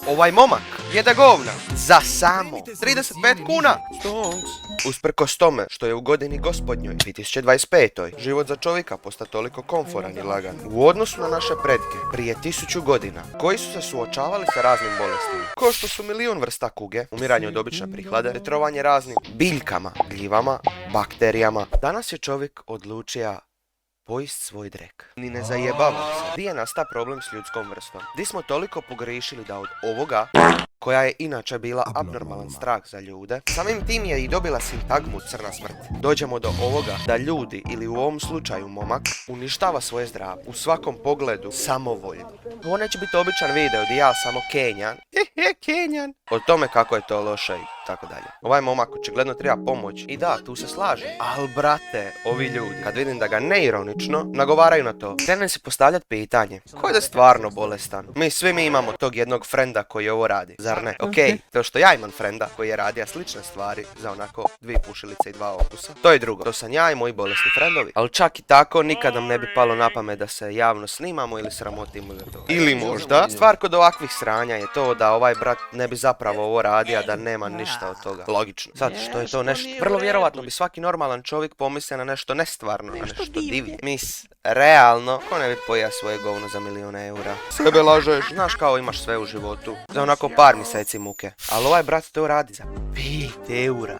Ovaj momak jede govna za samo 35 kuna. Stonks. Usprkos tome što je u godini gospodnjoj 2025. život za čovjeka postao toliko komforan i lagan u odnosu na naše pretke prije 1000 godina koji su se suočavali sa raznim bolestima, kao što su milion vrsta kuge, umiranje od obične prihlade, te trovanje raznim biljkama, gljivama, bakterijama. Danas je čovjek odlučio pojist svoj drek. Ni ne zajebava se. Di je nasta problem s ljudskom vrstom? Di smo toliko pogriješili da od ovoga, koja je inače bila abnormalan strah za ljude, samim tim je i dobila sintagmu crna smrt. Dođemo do ovoga da ljudi, ili u ovom slučaju momak, uništava svoje zdravlje u svakom pogledu samovoljno. Ovo neće biti običan video gdje ja samo Kenjan, Kenjan, o tome kako je to loše i tako dalje. Ovaj momak očigledno treba pomoć i da, tu se slažem. Al brate, ovi ljudi, kad vidim da ga neironično nagovaraju na to, krenem si postavljati pitanje, ko je da stvarno bolestan? Mi imamo tog jednog frenda koji ovo radi, zar ne? Okej, to što ja imam frenda koji je radio slične stvari za onako 2 pušilice i 2 okusa, to je drugo. To sam ja i moji bolesni frendovi. Ali čak i tako nikad nam ne bi palo na pamet da se javno snimamo ili sramotimo za to. Ili možda stvar kod ovakvih sranja je to da ovaj brat ne bi zapravo ovo radio, a da nema ništa od toga. Logično. Sad, što je to nešto? Vrlo vjerovatno bi svaki normalan čovjek pomislio na nešto nestvarno, na nešto divlje. Realno, ko ne bi pojeo svoje govno za 1.000.000 eura? Sebe lažeš, znaš kao imaš sve u životu. Za onako par mjeseci muke. Ali ovaj brat to radi za 5 eura.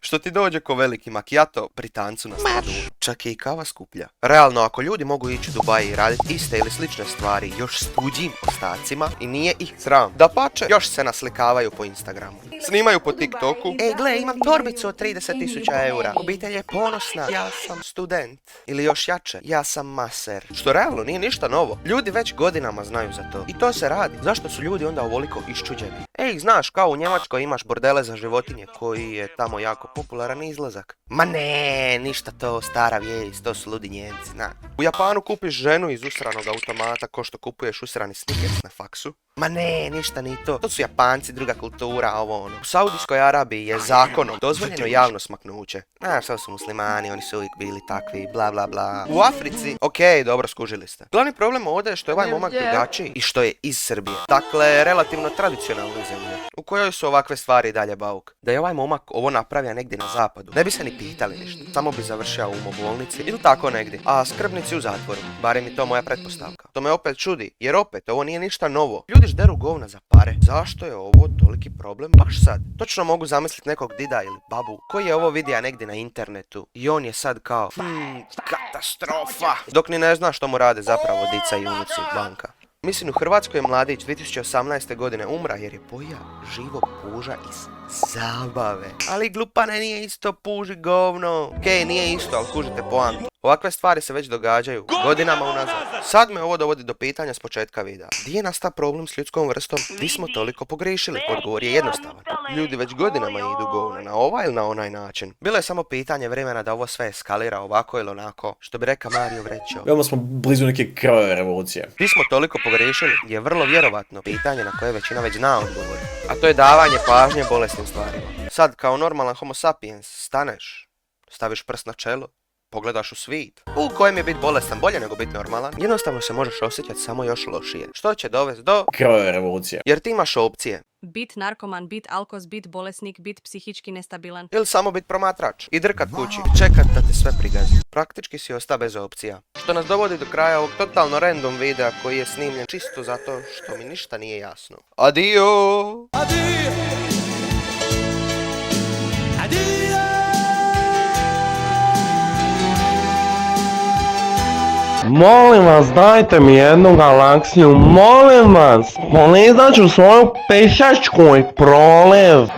Što ti dođe ko veliki macchiato pri tancu na stadu. Čak je i kava skuplja. Realno, ako ljudi mogu ići u Dubai i raditi iste ili slične stvari još s tuđim ostacima i nije ih sram, dapače, još se naslikavaju po Instagramu. Snimaju po TikToku. Ej, gle, imam torbicu od 30.000 eura. Obitelj je ponosna. Ja sam student. Ili još jače, ja sam maser. Što realno nije ništa novo. Ljudi već godinama znaju za to. I to se radi. Zašto su ljudi onda ovoliko iščuđeni? Ej, znaš, kao u Njemačkoj imaš bordele za životinje koji je tamo jako popularan izlazak. Ma ne, ništa to, stara vijest, to su ludi Njemci, na. U Japanu kupiš ženu iz usranog automata ko što kupuješ usrani Snickers na faksu. Ma ne, ništa ni to. To su Japanci, druga kultura, ovo ono. U Saudijskoj Arabiji je zakonom dozvoljeno javno smaknuće. Znaš, to su muslimani, oni su uvijek bili takvi, bla bla bla. U Africi, okej, dobro, skužili ste. Glavni problem ovdje je što je ovaj momak drugačiji i što je iz Srbije. Dakle, relativno tradicionalne zemlje, u kojoj su ovakve stvari dalje bauk. Da je ovaj momak ovo napravio negdje na zapadu, ne bi se ni pitali ništa. Samo bi završio u umobolnici ili tako negdje. A skrbnici u zatvoru, barem je to moja pretpostavka. To me opet čudi, jer opet ovo nije ništa novo. Ljudi deru govna za pare. Zašto je ovo toliki problem baš sad? Točno mogu zamisliti nekog dida ili babu koji je ovo vidio negdje na internetu i on je sad kao katastrofa. Dok ni ne zna što mu rade zapravo dica i unuci banka. Mislim, u Hrvatskoj je mladić 2018. godine umra jer je pojeo živog puža iz zabave. Ali glupane, nije isto puži govno. Okej, nije isto, ali kužite poantu. Ovakve stvari se već događaju godinama unazad. Sad me ovo dovodi do pitanja s početka videa. Di je nastao problem s ljudskom vrstom? Di smo toliko pogriješili? Odgovor je jednostavan. Ljudi već godinama idu govno na ovaj ili na onaj način. Bilo je samo pitanje vremena da ovo sve eskalira ovako ili onako, što bi rekao Mario Vrećo. Veoma smo blizu neke krvave revolucije. Di smo toliko pogriješili je vrlo vjerovatno pitanje na koje većina već zna odgovor. A to je davanje pažnje bolesnim stvarima. Sad, kao normalan homo sapiens, staneš, staviš prst na čelo, pogledaš u svijet u kojem je biti bolestan bolje nego biti normalan, jednostavno se možeš osjećati samo još lošije. Što će dovesti do krvave revolucije. Jer ti imaš opcije. Bit narkoman, bit alkos, bit bolesnik, bit psihički nestabilan. Ili samo bit promatrač i drkat kući i čekat da te sve prigazi. Praktički si ostao bez opcija. Što nas dovodi do kraja ovog totalno random videa koji je snimljen čisto zato što mi ništa nije jasno. Adio! Adio! Adio! Molim vas, dajte mi jednu galaksiju, molim vas, polizaću svoju pešačku i proliv.